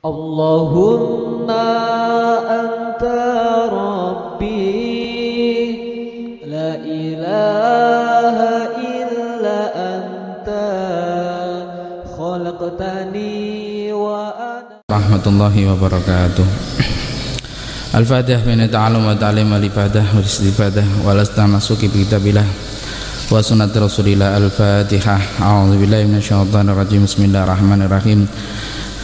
Allahumma anta rabbi la ilaha illa anta khalaqtani wa ana rahmatullahi wabarakatuh. Al-Fatihah min ta'allum wa ta'lim al-ibadah wa istifadah wa lastamasuki bi kitabillah wa sunnati rasulillah. Al-Fatihah. A'udzu billahi minasyaitonir rajim. Bismillahirrahmanirrahim.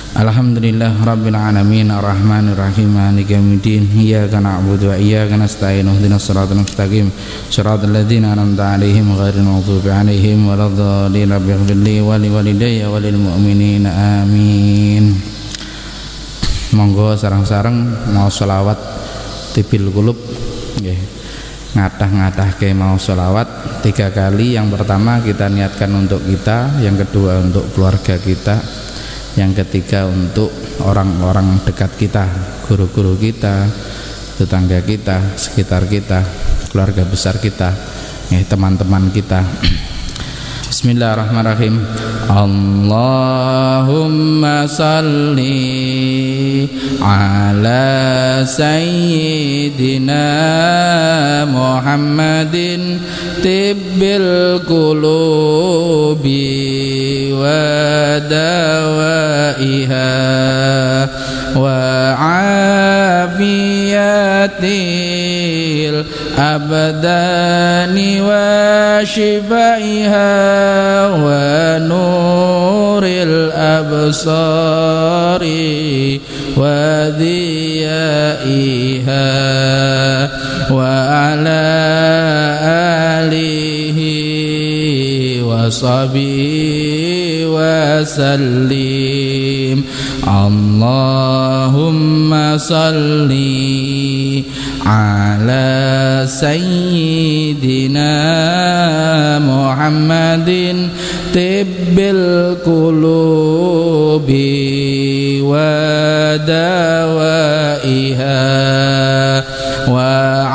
Alhamdulillah rabbil alamin arrahmanir rahim maliki yaumiddin iyyaka na'budu wa iyyaka nasta'in ihdinas siratal mustaqim siratal ladzina an'amta 'alaihim ghairil maghdubi 'alaihim waladdallin rabbighfirli wa liwalidayya walil mu'minina amin. Monggo sareng-sareng mau sholawat tibil kulub nggih. Ngadah-ngadahke mau sholawat 3 kali. Yang pertama kita niatkan untuk kita, yang kedua untuk keluarga kita, yang ketiga untuk orang-orang dekat kita, guru-guru kita, tetangga kita, sekitar kita, keluarga besar kita, teman-teman kita. Bismillahirrahmanirrahim. Allahumma salli ala sayyidina Muhammadin tibbil qulubi wa dawaiha wa afiyatil abdani wa shifaiha wa nuril absari wa dhiyaiha wa ala alihi wa sahbihi wa sallim. Allahumma salli ala sayyidina Muhammadin tibbil qulubi wa dawaiha wa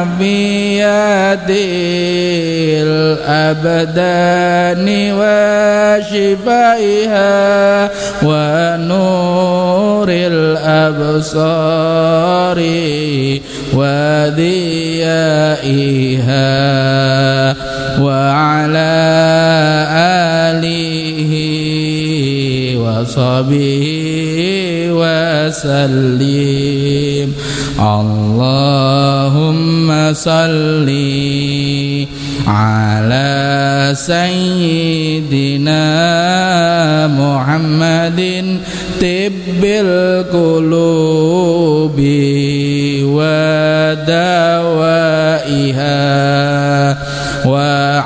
afiyatil abdani wa shifaiha wa nuril absari wa dhiyaiha wa ala alihi wa sahbihi wa sallim. Allahumma salli ala sayyidina Muhammadin tibbil qulubi wa dawaiha wa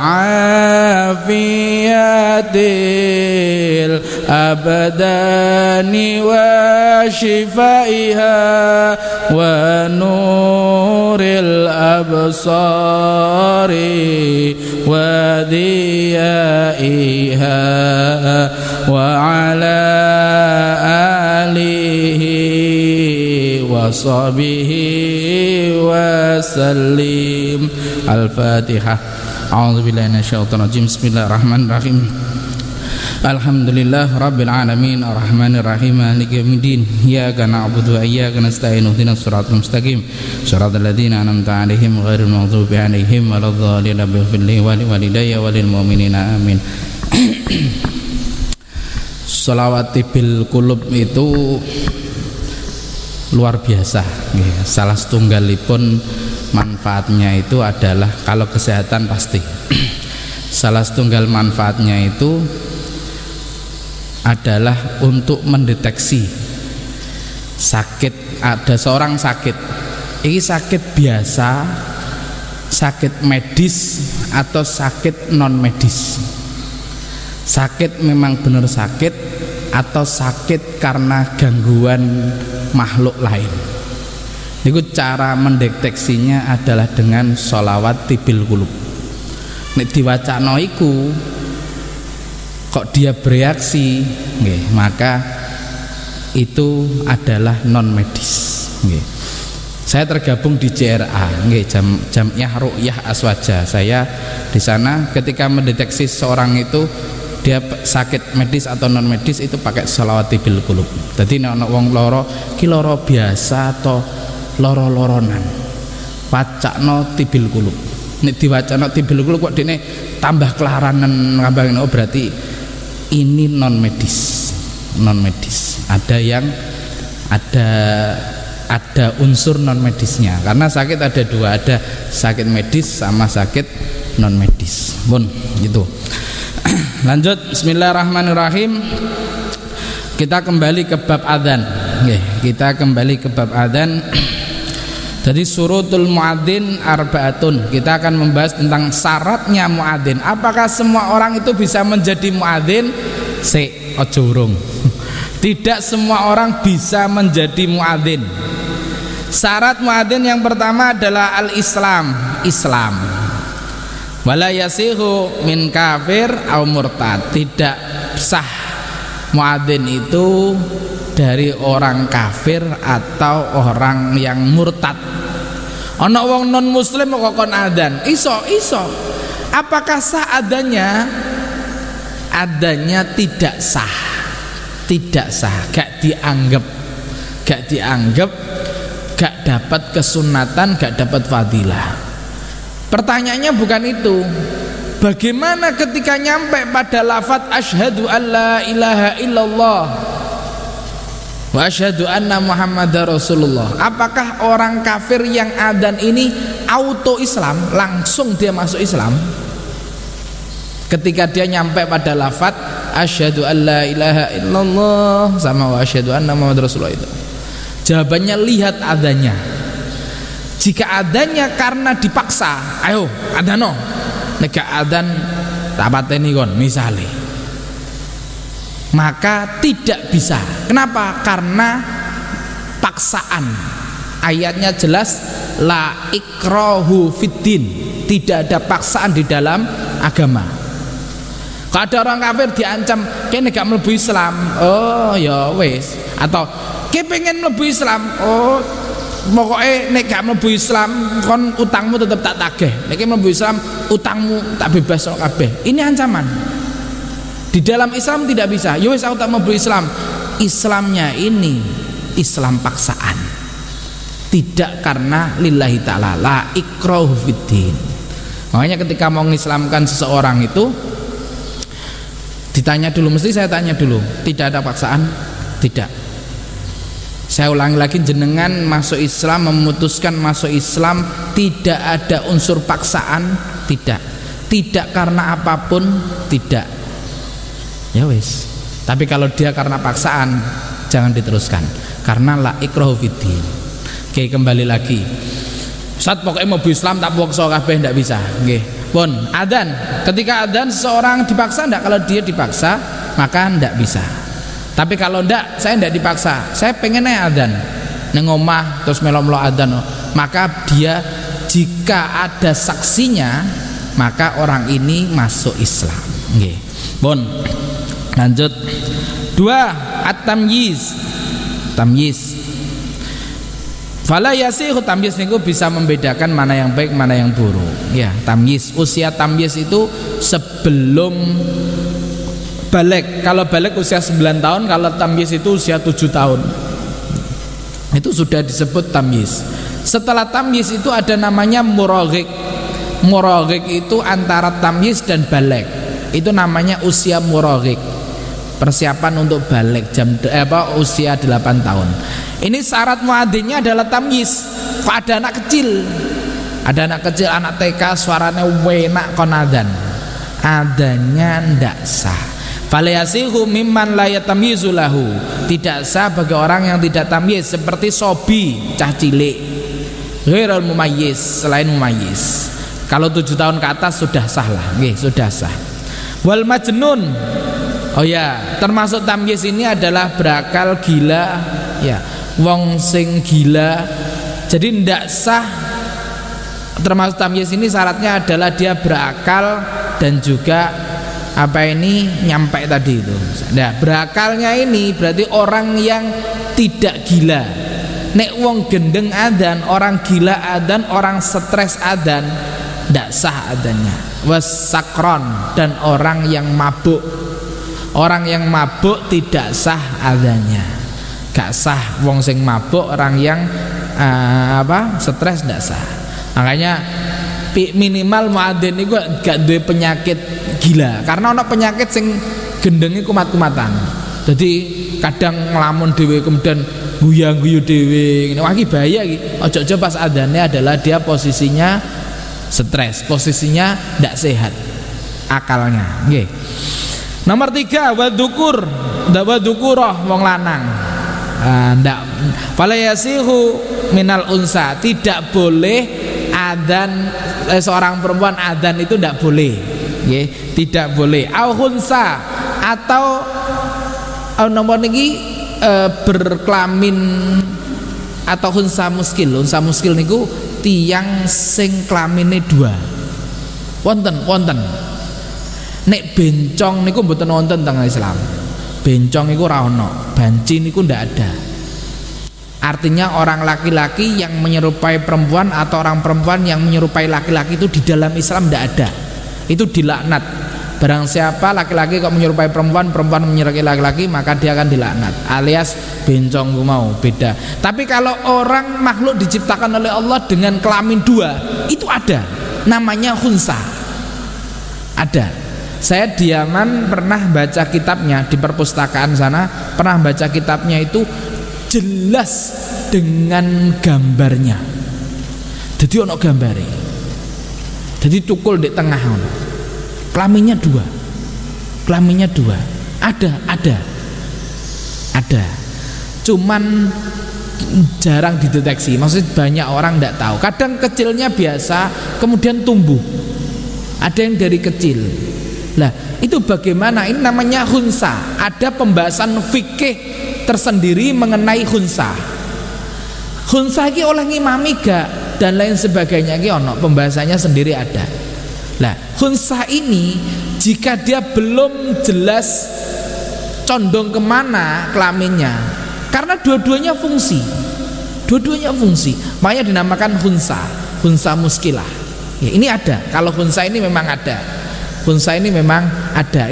afiyatil abdani wa shifaiha wa nuril absari wa dhiyaiha wa ala alihi wa sahbihi wa sallim. Al-Fatihah. A'udzubillahi minasyaitonir rajim. Bismillahirrahmanirrahim. Alhamdulillah rabbil alamin arrahmanir rahim maliki yaumiddin iyyaka na'budu wa iyyaka nasta'in ihdinas siratal mustaqim siratal ladzina an'amta 'alaihim ghairil maghdubi 'alaihim waladdallin rabbighfirli wa liwalidayya walil mu'minina amin. Sholawat tibil kulub itu luar biasa. Salah setunggalipun manfaatnya itu adalah, kalau kesehatan pasti salah setunggal manfaatnya itu adalah untuk mendeteksi sakit. Ada seorang sakit, ini sakit biasa, sakit medis atau sakit non medis. Sakit memang benar sakit atau sakit karena gangguan makhluk lain. Itu cara mendeteksinya adalah dengan sholawat tibil kulub. Nek diwacana iku kok dia bereaksi, maka itu adalah non medis. Saya tergabung di JRA, Jamiah Ruqyah Aswaja. Saya di sana ketika mendeteksi seorang itu dia sakit medis atau non medis itu pakai sholawati bil qulub. Dadi nek ana wong lara ki lara biasa atau lara-loronan wacakno tibil qulub. Nek diwacana tibil qulub kok dene tambah kelaranan ngambang, oh berarti ini non medis. Ada yang ada unsur non medisnya, karena sakit ada dua, ada sakit medis sama sakit non medis. Bun, gitu. Lanjut, bismillahirrahmanirrahim. Kita kembali ke bab adzan. Kita kembali ke bab adzan. Jadi surutul muadzin arbaatun. Kita akan membahas tentang syaratnya muadzin. Apakah semua orang itu bisa menjadi muadzin? Ojo urung. Tidak semua orang bisa menjadi muadzin. Syarat muadzin yang pertama adalah al-Islam, Islam. Wala yasihu min kafir au murtad. Tidak sah muadzin itu dari orang kafir atau orang yang murtad. Ana wong non muslim kok kon adzan. Iso. Apakah sah adanya? Adanya tidak sah. Tidak sah, gak dianggap, gak dapat kesunatan, gak dapat fadilah. Pertanyaannya bukan itu. Bagaimana ketika nyampe pada lafaz asyhadu alla ilaha illallah wa asyhadu anna muhammadar rasulullah? Apakah orang kafir yang adzan ini auto Islam, langsung dia masuk Islam? Ketika dia nyampe pada lafaz asyhadu alla ilaha illallah sama wa asyhadu anna muhammadar rasulullah itu. Jawabannya lihat adanya. Jika adanya karena dipaksa, ayo adano. Nek adzan tak pateni kon misale, maka tidak bisa. Kenapa? Karena paksaan. Ayatnya jelas la ikrahu fiddin, tidak ada paksaan di dalam agama. Kalau ada orang kafir diancam, kene gak mlebu Islam, oh ya wis. Atau ke pengen mlebu Islam, oh pokoknya nek gak mlebu Islam kon utangmu tetap tak tagih. Nek mlebu Islam utangmu tak bebas kok kabeh. Ini ancaman. Di dalam Islam tidak bisa. Ya wis aku tak mlebu Islam. Islamnya ini Islam paksaan. Tidak karena lillahi ta'ala, la ikrahu fiddin. Makanya ketika mau mengislamkan seseorang itu ditanya dulu, mesti saya tanya dulu, tidak ada paksaan? Tidak. Saya ulangi lagi, jenengan masuk Islam, memutuskan masuk Islam, tidak ada unsur paksaan? Tidak. Tidak karena apapun? Tidak. Ya wis. Tapi kalau dia karena paksaan, jangan diteruskan, karena la ikrahu fiddin. Oke, kembali lagi. Ustaz pokoknya mau Islam tak paksa kabeh, ndak bisa. Nggih. Pun adzan, ketika adzan seseorang dipaksa enggak? Kalau dia dipaksa maka enggak bisa. Tapi kalau enggak, saya enggak dipaksa, saya pengennya adzan nang omah terus melo-melo adzan, maka dia jika ada saksinya maka orang ini masuk Islam. Nggih. Pun lanjut. 2 at-tamyiz. Tamyiz. Fala yasihu, tamyiz niku bisa membedakan mana yang baik mana yang buruk. Ya, tamyiz, usia tamyiz itu sebelum balik. Kalau balik usia 9 tahun, kalau tamyiz itu usia 7 tahun. Itu sudah disebut tamyiz. Setelah tamyiz itu ada namanya muraghik. Muraghik itu antara tamyiz dan balik. Itu namanya usia muraghik. Persiapan untuk balik usia 8 tahun. Ini syarat muadzinnya adalah tamyiz. Kok ada anak kecil? Ada anak kecil, anak TK suaranya enak kon adzan. Adzannya ndak sah. Falayasihu mimman la yatamyizu lahu. Tidak sah bagi orang yang tidak tamyiz, seperti sobi, cah cilik. Ghairul mumayyiz, selain mumayyiz. Kalau 7 tahun ke atas sudah sah lah, nggih, sudah sah. Wal majnun. Oh ya, termasuk tamyiz ini adalah berakal, gila, ya. Wong sing gila. Jadi ndak sah. Termasuk tamyiz ini syaratnya adalah dia berakal dan juga nyampe tadi itu. Nah, berakalnya ini berarti orang yang tidak gila. Nek wong gendeng adzan, orang gila adzan, orang stres adzan, ndak sah adzannya. Was sakron, dan orang yang mabuk Orang yang mabuk tidak sah adzannya. Gak sah wong sing mabuk, orang yang stres ndak sah. Makanya minimal muadzin niku gak duwe penyakit gila. Karena ana penyakit sing gendenge kumat-kumatan. Jadi kadang ngelamun dhewe kemudian guyang-guyu dhewe. Wah iki bahaya iki. Ojo-ojo pas adzannya adalah dia posisinya stres, posisinya ndak sehat akalnya. Nggih. Nomor 3 wadzukurah wong lanang. Ndak fala yasihu minal unsa, tidak boleh adzan seorang perempuan adzan itu ndak boleh. Nggih, tidak boleh. Au hunsa atau nomor niki berkelamin atau hunsa muskil. Hunsa muskil niku tiyang sing kelamine 2. Wonten. Nek bencong niku mboten wonten teng Islam. Bencong niku ora ono, banci niku ndak ada. Artinya orang laki-laki yang menyerupai perempuan atau orang perempuan yang menyerupai laki-laki itu di dalam Islam ndak ada. Itu dilaknat. Barang siapa laki-laki kok menyerupai perempuan, perempuan menyerupai laki-laki, maka dia akan dilaknat. Alias bencong mau beda. Tapi kalau orang makhluk diciptakan oleh Allah dengan kelamin 2, itu ada. Namanya khunsa. Ada. Saya di Yaman pernah baca kitabnya di perpustakaan sana, pernah baca kitabnya itu jelas dengan gambarnya. Jadi ono gambare. Jadi tukul di tengah ono. Kelaminnya 2. Ada. Cuman jarang dideteksi. Maksudnya banyak orang tidak tahu. Kadang kecilnya biasa, kemudian tumbuh. Ada yang dari kecil. Lah, itu bagaimana? Ini namanya khunsa. Ada pembahasan fikih tersendiri mengenai khunsa. Khunsa ini oleh ngimami gak dan lain sebagainya, ini ono pembahasannya sendiri ada. Lah, khunsa ini jika dia belum jelas condong kemana kelaminnya, karena dua-duanya fungsi, makanya dinamakan khunsa muskilah. Ya, ini ada. Kalau khunsa ini memang ada.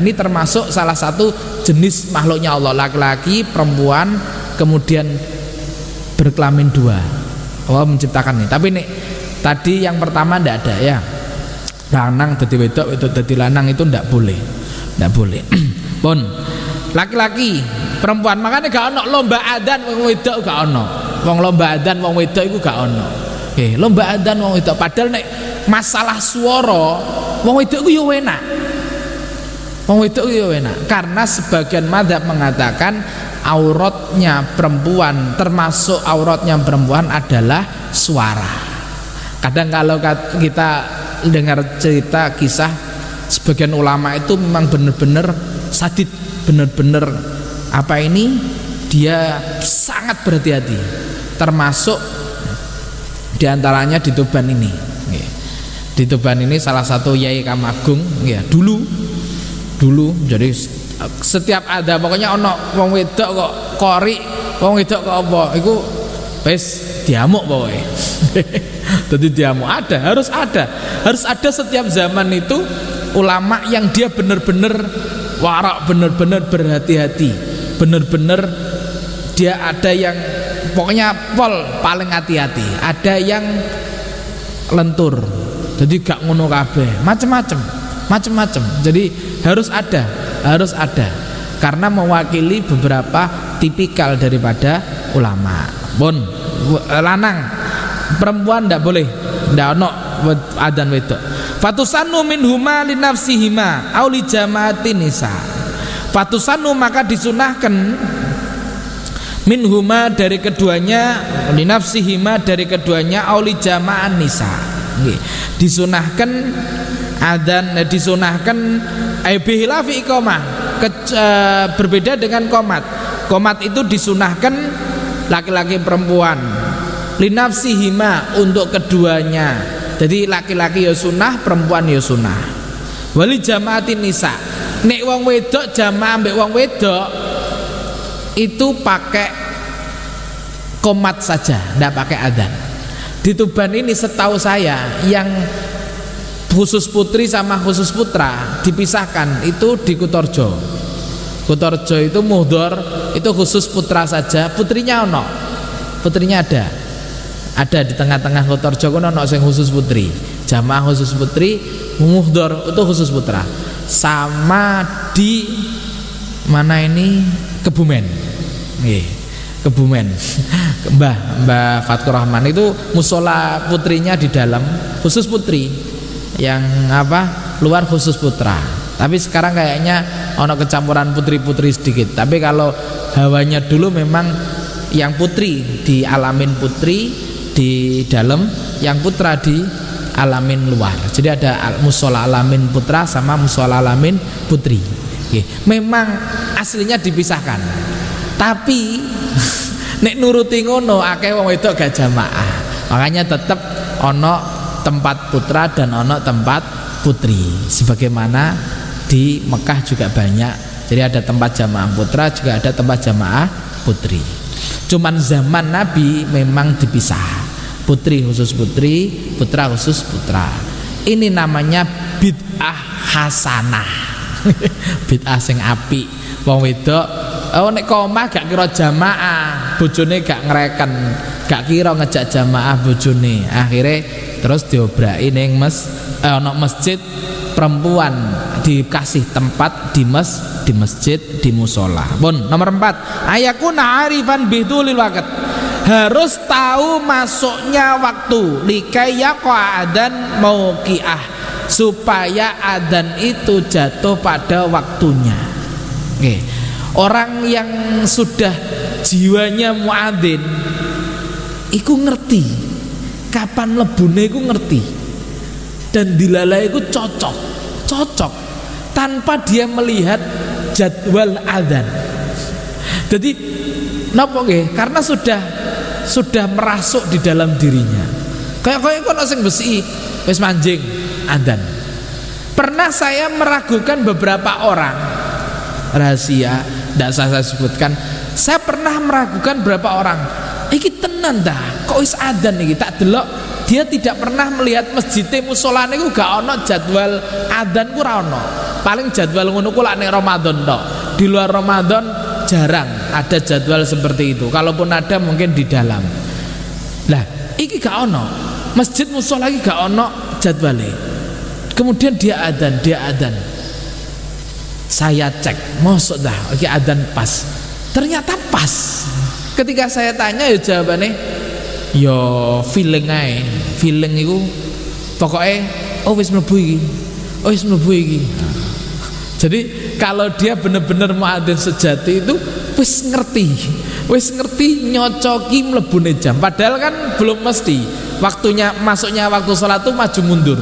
Ini termasuk salah satu jenis makhluknya Allah, laki-laki, perempuan, kemudian berkelamin 2. Allah menciptakan ini. Tapi nih tadi yang pertama ndak ada ya. Lanang dadi wedok, wedok dadi lanang itu ndak boleh. Pun laki-laki, perempuan, makanya gak ono lomba adzan wong wedok gak ono. Wong lomba adzan wong wedok iku gak ono. Lomba adzan wong wedok, padahal nek masalah swara wong wedok ku yo enak. Karena sebagian mazhab mengatakan auratnya perempuan, termasuk auratnya perempuan adalah suara. Kadang kalau kita dengar cerita kisah sebagian ulama itu memang benar-benar sadid, benar-benar dia sangat berhati-hati. Termasuk diantaranya di Tuban ini. Di Tuban ini salah satu Yai Kamagung ya, dulu jadi setiap ada pokoknya ono wong wedok kok kori, wong wedok kok apa iku wis diamuk pokoknya. Jadi diamuk harus ada setiap zaman itu ulama yang dia benar-benar warak, benar-benar berhati-hati, benar-benar dia ada yang pokoknya paling hati-hati, ada yang lentur. Jadi gak ngono kabeh, macem-macem. Jadi harus ada karena mewakili beberapa tipikal daripada ulama. Lanang, perempuan ndak boleh, ndak ono adzan wedok. Fatusannu minhuma li nafsihima aw li jamaatin nisa. Fatusannu maka disunahkan minhuma dari keduanya, li nafsihima dari keduanya, aw li jama'an nisa. Disunahkan adzan, disunahkan bihilafi iqamah, berbeda dengan qomat. Qomat itu disunahkan laki-laki perempuan, linafsihima untuk keduanya. Jadi laki-laki ya sunnah, perempuan ya sunnah. Wali jamaatin nisa, nek wong wedok jamaah ambek wong wedok itu pakai qomat saja, ndak pakai adzan. Di Tuban ini setahu saya yang khusus putri sama khusus putra dipisahkan itu di Kutorjo. Kutorejo itu muhdhar itu khusus putra saja, putrinya ono. Putrinya ada di tengah-tengah Kutorejo kono ono sing khusus putri. Jamaah khusus putri, muhdhar itu khusus putra. Sama di mana ini Kebumen. Nggih. Kebumen. Mbah Fatkur Rahman itu musola putrinya di dalam khusus putri. Yang luar khusus putra. Tapi sekarang kayaknya ono kecampuran putri-putri sedikit. Tapi kalau hawanya dulu memang yang putri di alamin putri di dalam, yang putra di alamin luar. Jadi ada musola alamin putra sama musola alamin putri. Oke. Memang aslinya dipisahkan. Tapi nek nuruti ngono akeh wong wedok gak jamaah. Makanya tetap ono tempat putra dan ono tempat putri. Sebagaimana di Mekah juga banyak. Jadi ada tempat jamaah putra, juga ada tempat jamaah putri. Cuman zaman Nabi memang dipisah. Putri khusus putri, putra khusus putra. Ini namanya bid'ah hasanah. Bid'ah sing apik. Wong wedok nek omah gak kira jamaah, bojone gak ngreken, gak kira ngejak jamaah bojone. Akhirnya terus diobraki ning masjid perempuan dikasih tempat di masjid, di musola. Pun nomor 4, ayakuna arifan bidulil waqt. Harus tahu masuknya waktu, likai yaqa adan mauqiah, supaya adan itu jatuh pada waktunya. Oke. Orang yang sudah jiwanya muadzin iku ngerti kapan lebune, iku ngerti, dan dilalai iku cocok tanpa dia melihat jadwal adzan. Jadi napa nggih? Karena sudah merasuk di dalam dirinya. Kayak kono sing besi wis manjing adzan. Pernah saya meragukan beberapa orang, rahasia tidak saya sebutkan. Saya pernah meragukan beberapa orang. Iki tenan dah, kok wis adzan iki? Tak delok dia tidak pernah melihat masjid musolane ku gak ono jadwal adzan ku ora ono. Paling jadwal ngono ku lak nek Ramadan tok. Di luar Ramadan jarang ada jadwal seperti itu. Kalaupun ada mungkin di dalam. Lah, iki gak ono. Masjid musola iki gak ono jadwale. Kemudian dia adzan. Saya cek, mosok dah iki adzan pas. Ternyata pas. Ketika saya tanya ya jawabannya yo feeling ae. Feeling itu pokoknya wis mlebu iki. Jadi kalau dia benar-benar muadzin sejati itu wis ngerti nyocoki mlebune jam. Padahal kan belum mesti. Waktunya masuknya waktu sholat itu maju mundur.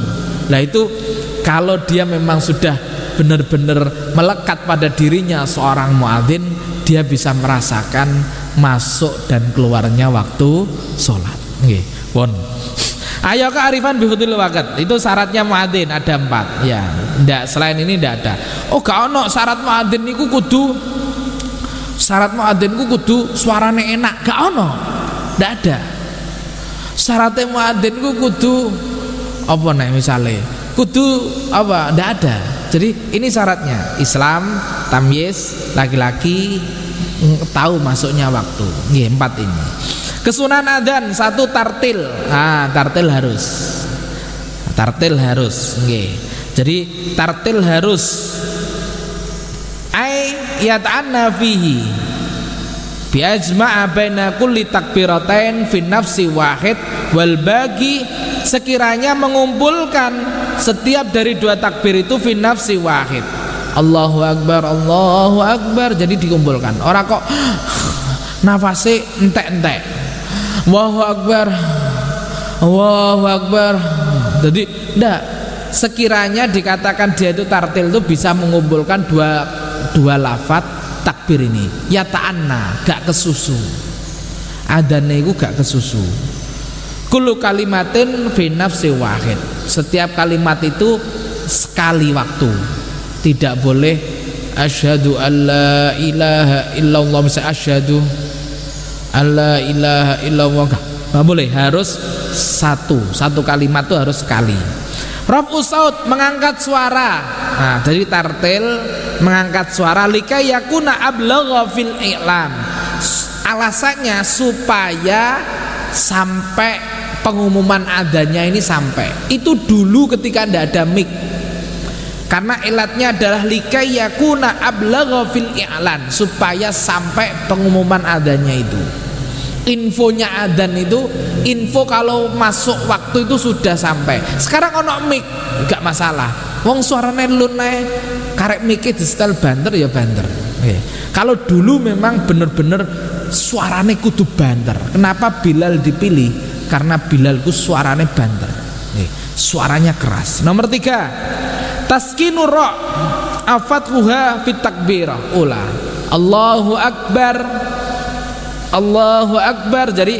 Nah itu kalau dia memang sudah benar-benar melekat pada dirinya seorang muadzin, dia bisa merasakan masuk dan keluarnya waktu sholat. Nggih, pun. Ayo kearifan bihudil waqt. Itu syaratnya muadzin ada 4. Ya, ndak, selain ini ndak ada. Oh, gak ono syarat muadzin niku kudu suarane enak. Gak ono. Ndak ada. Syaratnya muadzin niku kudu apa nek misale? Kudu apa? Ndak ada. Jadi ini syaratnya, Islam, tamyiz, laki-laki tahu masuknya waktu. Nggih, 4 ini. Kesunahan adzan 1, tartil. Tartil harus. Nggih. Jadi tartil harus. Ai yata'anna fihi bi ajma'a baina kulli takbiratain fi nafsi wahid wal bagi, sekiranya mengumpulkan setiap dari 2 takbir itu fi nafsi wahid. Allahu Akbar. Jadi dikumpulkan. Ora kok nafase entek-entek. Allahu Akbar. Jadi ndak, sekiranya dikatakan dia itu tartil itu bisa mengumpulkan dua lafaz takbir ini. Ya ta'anna, gak kesusu. Adane iku gak kesusu. Kullu kalimatin fi nafsi wahid. Setiap kalimat itu sekali waktu. Tidak boleh asyhadu alla ilaha illallah, misalnya asyhadu alla ilaha illallah, nggak boleh, harus satu kalimat itu harus sekali. Raf'u saut, mengangkat suara. Nah, dari tartil mengangkat suara likai yakuna ablagha fil i'lam. Alasannya supaya sampai pengumuman adanya ini sampai. Itu dulu ketika tidak ada mic. Karena ilatnya adalah likai yakuna ablagha fil i'lan, supaya sampai pengumuman adanya itu. Infonya adzan itu, info kalau masuk waktu itu sudah sampai. Sekarang ono mic, gak masalah. Wong suarane lunai, karek mic di setel banter ya banter. Kalau dulu memang bener-bener suarane kudu banter. Kenapa Bilal dipilih? Karena Bilal ku suarane banter. Suaranya keras. Nomor 3, taskinu ra' afathuha fit takbirah ula. Allahu akbar. Allahu akbar. Jadi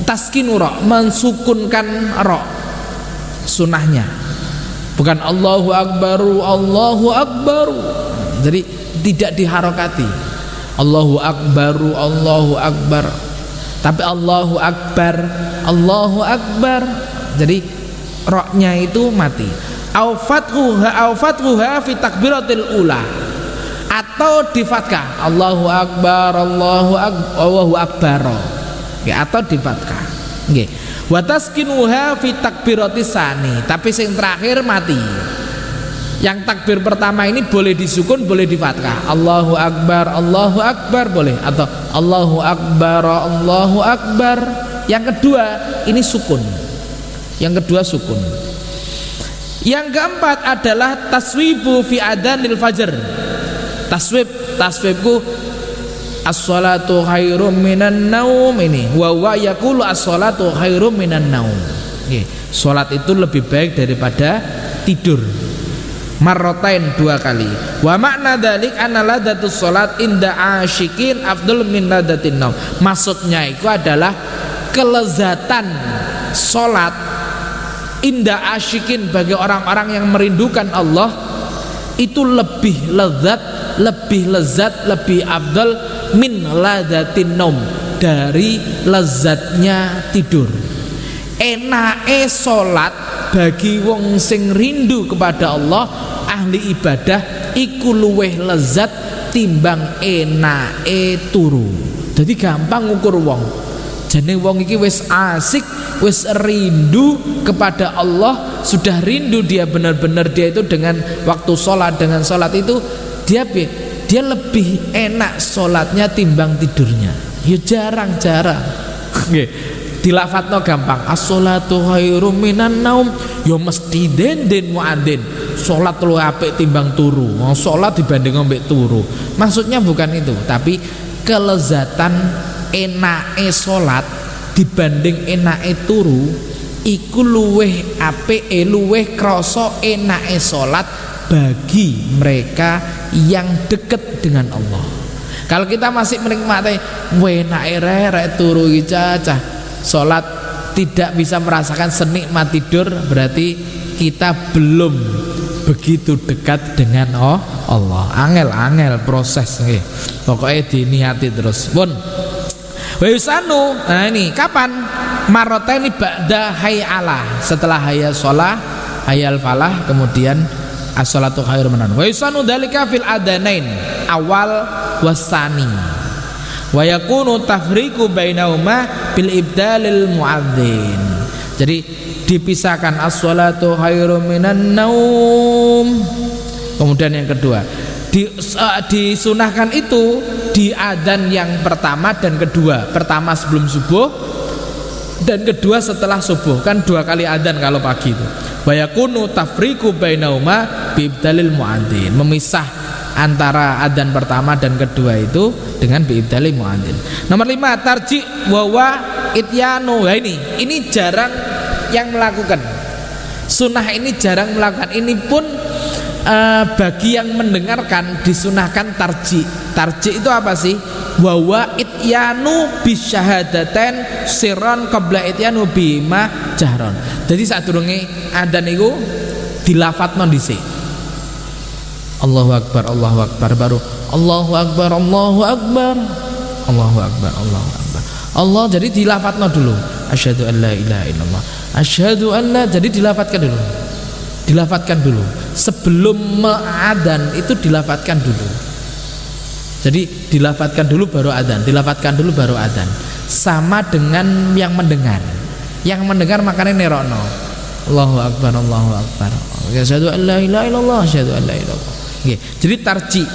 taskinu ra', mensukunkan ra', sunahnya. Bukan Allahu akbaru, Allahu akbaru. Jadi tidak diharokati. Allahu akbaru, Allahu akbar. Tapi Allahu akbar, Allahu akbar. Jadi ra'-nya itu mati. Au fathuha fi takbiratil ula, atau di fathah Allahu akbar, Allahu akbar. Atau di fathah. Nggih. Wa taskinuha fi takbiratis tsani, tapi yang terakhir mati. Yang takbir pertama ini boleh disukun, boleh di fathah. Allahu akbar boleh, atau Allahu akbar, Allahu akbar. Yang kedua ini sukun. Yang kedua sukun. Yang keempat adalah taswibu fi adzanil fajr. Taswibku as-salatu khairum minan naum, ini wa yaqulu as-salatu khairum minan naum. Salat itu lebih baik daripada tidur. Marrotain 2 kali. Wa makna dzalik anna ladatus salat inda asyikin afdal min ladatin naum. Maksudnya itu adalah kelezatan salat inda asyikin bagi orang-orang yang merindukan Allah itu lebih lezat, lebih afdal min ladatin naum, dari lezatnya tidur. Enake salat bagi wong sing rindu kepada Allah, ahli ibadah, iku luweh lezat timbang enake turu. Jadi gampang ngukur wong. Jane wong iki wis asik, wis rindu kepada Allah, sudah rindu dia benar-benar dia itu dengan waktu sholat, dengan sholat itu dia lebih enak sholatnya timbang tidurnya. Ya jarang-jarang. Dilafatno gampang. As-sholatu khairum minan naum. Ya mesti den muadzin. Sholat lu apik timbang turu. Sholat dibanding ambek turu. Maksudnya bukan itu, tapi kelezatan enake salat dibanding enake turu iku luweh apik, luweh krasa enake salat bagi mereka yang dekat dengan Allah. Kalau kita masih menikmati enake rek turu iki cacah salat, tidak bisa merasakan senikmat tidur, berarti kita belum begitu dekat dengan Allah. Angel proses nggih. Pokoknya diniati terus. Pun Wayusanu, nah ini kapan? Maroteni ba'da hayyalah, setelah hayya sholah, hayyal falah, kemudian as-sholatu khairum minan. Wayusanu dalika fil adanain awal wasani. Wa yakunu tafriqu bainahuma bil ibdalil muadzin. Jadi dipisahkan as-sholatu khairum minan naum. Kemudian yang kedua disunahkan itu di adzan yang pertama dan kedua. Pertama sebelum subuh dan kedua setelah subuh. Kan 2 kali adzan kalau pagi itu. Wa yakunu tafriqu bainahuma bi ibdalil muadzin, memisah antara adzan pertama dan kedua itu dengan bi ibdalil muadzin. Nomor 5 tarji wa ityanu. Nah, ini jarang yang melakukan. Sunnah ini jarang melakukan. Ini pun bagi yang mendengarkan disunahkan tarji. Tarji itu apa sih? Wawa ityanu bisyahadaten sirron qabla ityanu bima jahron. Jadi sadurunge adzan niku dilafatno dhisik. Allahu akbar, Allahu akbar, baru Allahu akbar, Allahu akbar, Allahu akbar, Allahu akbar. Allah, jadi dilafatno dulu. asyhadu an la ilaha illallah, asyhadu an la, jadi dilafatkan dulu sebelum adzan itu dilafatkan dulu. Jadi dilafatkan dulu baru adzan, dilafatkan dulu baru adzan. Sama dengan yang mendengar. Yang mendengar makanya nerokno. Allahu akbar, Allahu akbar. Asyhadu an la ilaha illallah, asyhadu an la ilaha illallah. Oke, jadi tarji.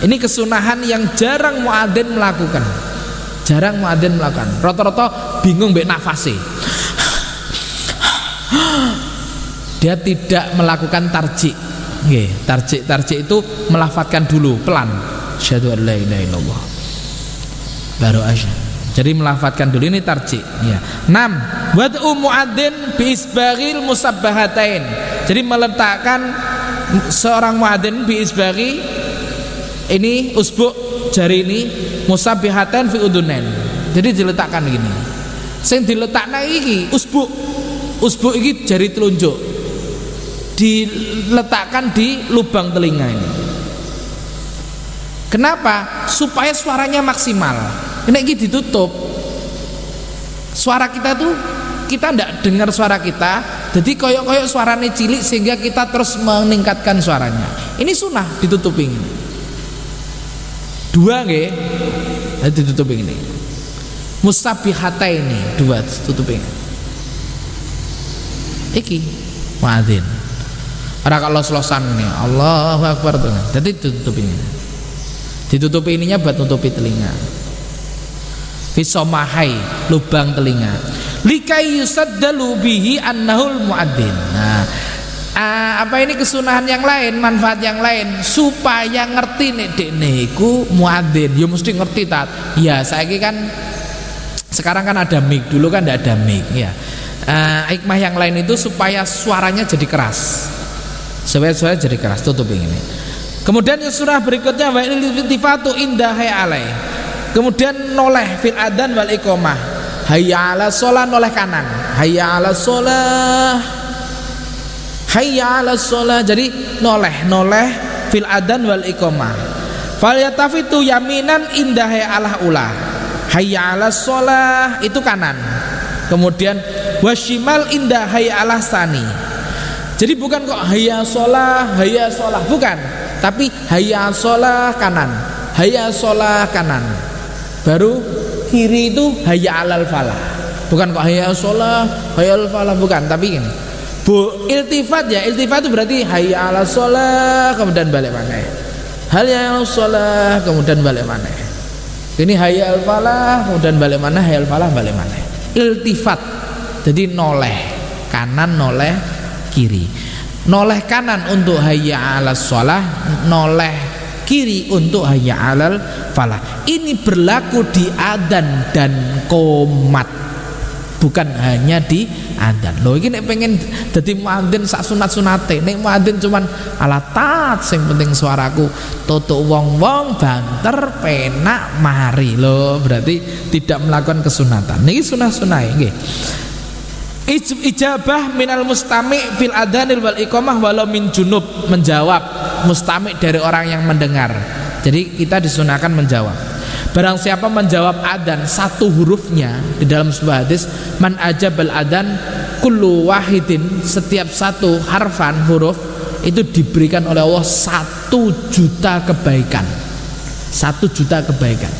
Ini kesunahan yang jarang muadzin melakukan. Jarang muadzin melakukan. Rata-rata bingung mbek nafase. Dia tidak melakukan tarji. Nggih, tarji itu melafadzkan dulu pelan. Asyhadu an la ilaha illallah. Baru asyhadu. Jadi melafadzkan dulu, ini tarji ya. 6. Wad'u muadzin bi isbaghil musabbahatain. Jadi meletakkan seorang muadzin bi isbaghi, ini usbu jari ini musabbahatain fi udunain. Jadi diletakkan begini. Sing diletakna iki usbu iki jari telunjuk. Diletakkan di lubang telinga ini. Kenapa? Supaya suaranya maksimal. Ini ditutup. Suara kita tuh, kita tidak dengar suara kita, jadi koyok-koyok suaranya cilik sehingga kita terus meningkatkan suaranya. Ini sunnah ditutupi ini. 2 nggih, ditutupi ini. Musabbihata ini 2 tutupi. Iki muadzin. Ora kalau selosan ini, Allahu akbar tuh. Jadi ditutupi ini. Ditutupi ininya buat nutupi telinga. Fisomahai, lubang telinga. Likai yusaddalu bihi annahul muadzin. Nah, apa ini kesunahan yang lain, manfaat yang lain supaya ngerti nek dekne iku muadzin. Ya mesti ngerti tat. Ya saiki kan sekarang kan ada mic, dulu kan tidak ada mic ya. Hikmah yang lain itu supaya suaranya jadi keras. Supaya suaranya jadi keras, tutup ini. Kemudian surah berikutnya wa iltifatu indahai alai. Kemudian noleh fil adzan wal iqamah. Hayya 'alas shalah, noleh kanan. Hayya 'alas shalah. Hayya 'alas shalah. Jadi noleh fil adzan wal iqamah. Falyatafitu yaminan indahai alah ulah. Hayya 'alas shalah itu kanan. Kemudian wasyimal indahai alah sani. Jadi bukan kok hayya shalah, bukan. Tapi hayya shalah kanan. Hayya shalah kanan. Baru kiri itu hayya 'alal falah. Bukan kok hayya shalah, hayya 'alal falah, bukan, tapi ini. Iltifat ya, iltifat itu berarti hayya 'alas shalah kemudian balik maneh. Hayya 'alas shalah kemudian balik maneh. Ini hayya 'alal falah kemudian balik maneh, hayya 'alal falah balik maneh. Iltifat. Jadi noleh kanan, noleh kiri. Noleh kanan untuk hayya 'alas shalah, noleh kiri untuk hayya 'alal falah. Ini berlaku di adzan dan qomat, bukan hanya di adzan. Loh iki nek pengen dadi muadzin sak sunat-sunate, nek muadzin cuman alatat sing penting suaraku tutuk wong-wong banter penak mari. Loh berarti tidak melakukan kesunatan. Niki sunah-sunah nggih. Ijabah minal mustami' fil adhanil wal iqamah walau min junub, menjawab mustami' dari orang yang mendengar. Jadi kita disunahkan menjawab. Barang siapa menjawab adzan satu hurufnya, di dalam sebuah hadis man ajabal adzan kullu wahidin, setiap satu harfan huruf itu diberikan oleh Allah 1.000.000 kebaikan. 1.000.000 kebaikan.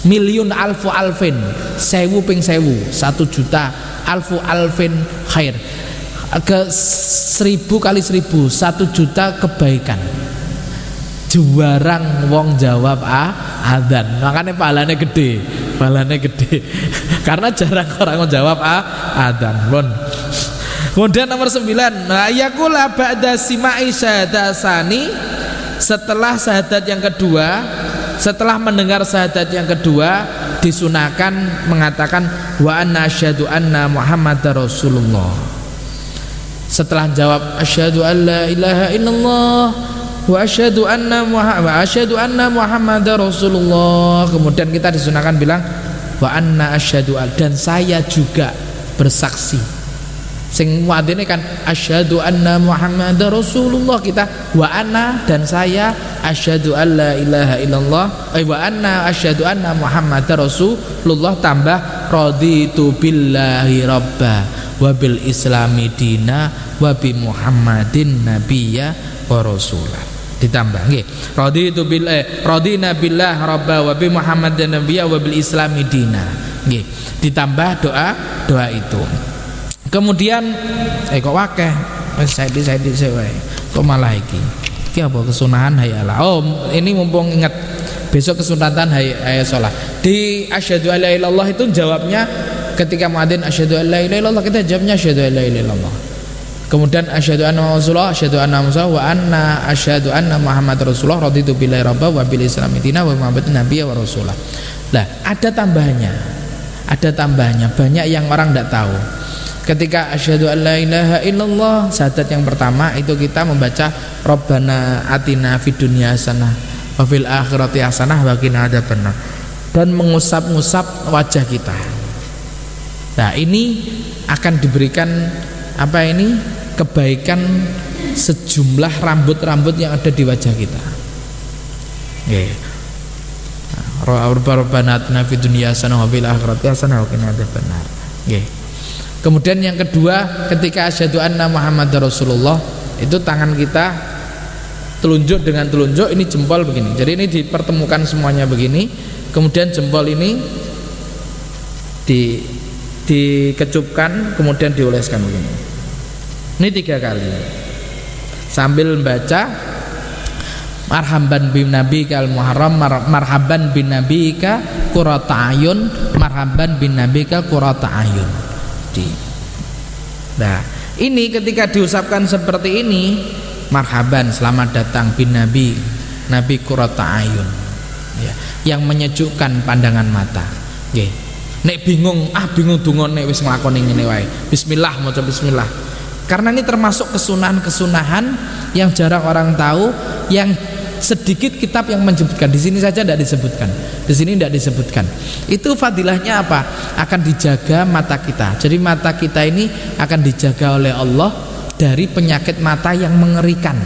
Miliun alfu alfin, 1000 ping 1000, 1.000.000 alfu alfin khair, ke 1000 kali 1000, 1.000.000 kebaikan. Juarang wong jawab adzan, makanya pahalanya gede karena jarang orang menjawab adzan. Kemudian nomor 9, yaqula ba'da sima'i syahadatani, setelah syahadat yang kedua, setelah mendengar syahadat yang kedua disunahkan mengatakan wa anna asyhadu anna Muhammadar Rasulullah. Setelah jawab asyhadu an la ilaha illallah wa asyhadu anna Muhammadar Rasulullah, kemudian kita disunahkan bilang wa anna asyhadu, dan saya juga bersaksi Sing muadzine kan asyhadu anna Muhammadar Rasulullah, kita wa anna dan saya asyhadu alla ilaha illallah wa anna asyhadu anna Muhammadar Rasulullah tambah raditu billahi rabba wa bil islami dina wa bi Muhammadin nabiyya wa rasulah. Ditambah nggih radina billah rabba wa bi Muhammadin nabiyya wa bil islami dina nggih, ditambah doa itu. Kemudian kok wakeh wis saiki wae kok malah iki apa kesunahan hayalah. Oh ini mumpung ingat besok kesunatan hayya shalah. Di asyhadu alla ilaha illallah itu jawabnya ketika muadzin asyhadu alla ilaha illallah, kita jawabnya asyhadu alla ilaha illallah. Kemudian asyhadu anna rasulullah, asyhadu anna muhammad wa anna asyhadu anna muhammad rasulullah raditu billahi rabba wa bil islami dina wa muhammadin nabiyya wa rasulah. Lah ada tambahannya banyak yang orang tidak tahu. Ketika asyhadu alla ilaha illallah, syahadat yang pertama itu kita membaca Rabbana atina fid dunya hasanah wa fil akhirati hasanah wa qina adzabannar, dan mengusap-ngusap wajah kita. Nah, ini akan diberikan kebaikan sejumlah rambut-rambut yang ada di wajah kita. Nggih. Rabbana atina fid dunya hasanah wa fil akhirati hasanah wa qina adzabannar. Nggih. Kemudian yang kedua, ketika asyhadu anna Muhammadar Rasulullah, itu tangan kita telunjuk dengan telunjuk, ini jempol begini. Jadi ini dipertemukan semuanya begini. Kemudian jempol ini dikecupkan, kemudian dioleskan begini. Ini 3 kali. Sambil membaca marhaban bin nabika al muharram, marhaban bin nabika qurrata ayun, marhaban bin nabika qurrata ayun. Nah, ini ketika diusapkan seperti ini, marhaban, selamat datang bin nabi qurrata ayun, ya, yang menyejukkan pandangan mata. Nggih. Nek bingung donga nek wis nglakoni ngene wae. Bismillah, maca bismillah. Karena ini termasuk kesunahan yang jarang orang tahu, yang sedikit kitab yang menyebutkan. Di sini saja tidak disebutkan. Di sini tidak disebutkan. Itu fadilahnya apa? Akan dijaga mata kita. Jadi mata kita ini akan dijaga oleh Allah dari penyakit mata yang mengerikan.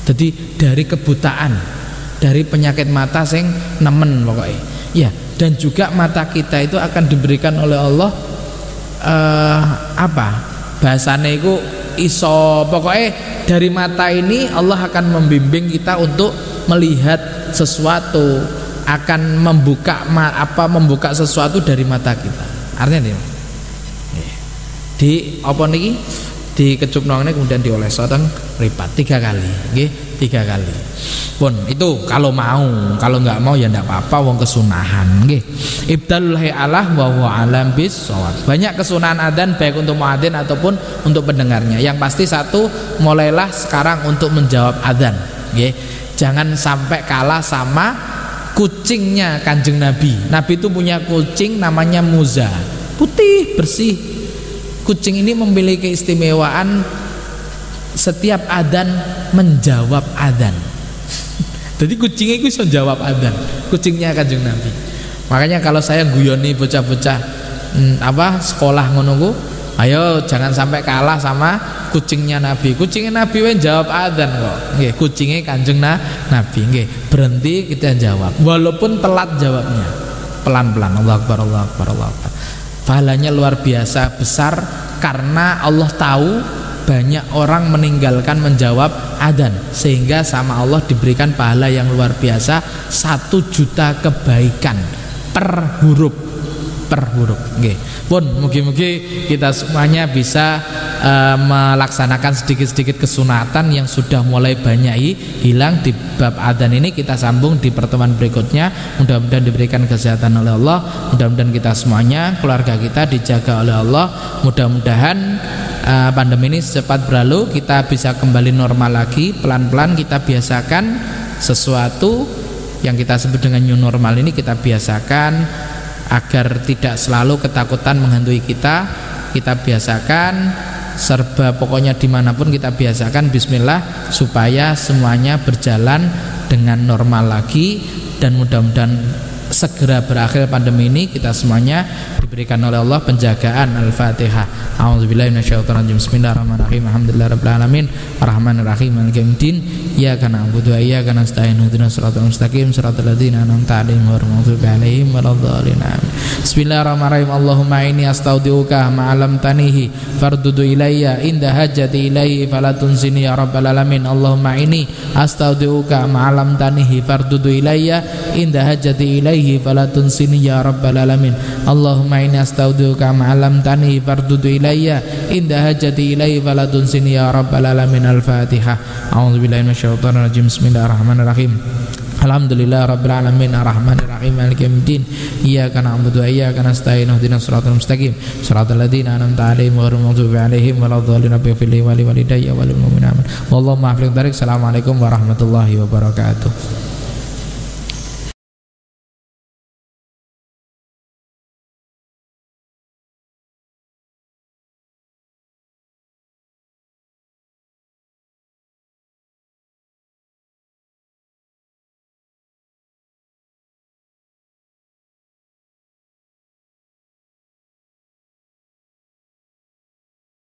Jadi dari kebutaan, dari penyakit mata sing nemen pokoknya. Ya, dan juga mata kita itu akan diberikan oleh Allah bahasane iku iso, pokoknya dari mata ini Allah akan membimbing kita untuk melihat sesuatu, akan membuka sesuatu dari mata kita. Artinya ini di apa niki dikecupno ngene kemudian dioles teng mripat 3 kali nggih, 3 kali. Pun itu kalau nggak mau ya ndak apa-apa, wong kesunahan nggih. Ibdalul hayalah wa huwa alam bis-shawab. Banyak kesunahan adzan baik untuk muadzin ataupun untuk pendengarnya. Yang pasti satu, mulailah sekarang untuk menjawab adzan nggih. Jangan sampai kalah sama kucingnya Kanjeng Nabi. Nabi itu punya kucing namanya Muza, putih bersih. Kucing ini memiliki keistimewaan setiap adzan menjawab adzan. Jadi kucingnya itu bisa jawab adzan, kucingnya Kanjeng Nabi. Makanya kalau saya guyoni bocah-bocah sekolah ngono ku, ayo jangan sampai kalah sama kucingnya Nabi. Kucingnya Nabi wae jawab adzan kok. Nggih, kucingnya Kanjeng Nabi nggih. Berhenti kita jawab walaupun telat jawabnya. Pelan-pelan. Allahu Akbar, Allahu Akbar, Allahu Akbar. Pahalanya luar biasa besar karena Allah tahu banyak orang meninggalkan menjawab adzan, sehingga sama Allah diberikan pahala yang luar biasa 1 juta kebaikan per huruf nggih. Pun mugi-mugi kita semuanya bisa melaksanakan sedikit-sedikit kesunatan yang sudah mulai banyak hilang di bab adzan ini. Kita sambung di pertemuan berikutnya. Mudah-mudahan diberikan kesehatan oleh Allah, mudah-mudahan kita semuanya, keluarga kita dijaga oleh Allah, mudah-mudahan pandemi ini cepat berlalu, kita bisa kembali normal lagi. Pelan-pelan kita biasakan sesuatu yang kita sebut dengan new normal ini, kita biasakan agar tidak selalu ketakutan menghantui kita. Kita biasakan serba, pokoknya dimanapun kita biasakan bismillah supaya semuanya berjalan dengan normal lagi. Dan mudah-mudahan segera berakhir pandemi ini, kita semuanya diberikan oleh Allah penjagaan. Al-Fatihah. A'udzubillahi minasyaitonir rajim. Bismillahirrahmanirrahim. Alhamdulillahirabbil alamin. Arrahmanirrahim. Maliki yaumiddin. Iyyaka na'budu wa iyyaka nasta'in. Ihdinas siratal mustaqim. Siratal ladzina an'amta 'alaihim ghairil maghdubi 'alaihim waladdallin. Bismillahirrahmanirrahim. Allahumma inni astaudiuka ma'alam tanihi fardudu ilayya inda hajati ilaihi falatunsini ya rabbal alamin. Allahumma inni astaudiuka ma'alam tanihi fardudu ilayya inda hajati ilaihi falatunsini ya rabbal alamin. Allahumma inni astaudiuka ma'alam tanihi fardudu ilayya inda hajati ilaihi falatunsini ya rabbal alamin. Al-Fatihah. A'udzubillahi minasyaitonir rajim. Bismillahirrahmanirrahim. Alhamdulillah rabbil alamin arrahmanir rahim maliki yaumiddin iyyaka na'budu wa iyyaka nasta'in ihdinas siratal mustaqim siratal ladzina an'amta 'alaihim ghairil maghdubi 'alaihim waladdallin. Rabbighfir li wa li walidayya wa lil mu'minina. Wallahu muwaffiq. Assalamualaikum warahmatullahi wabarakatuh.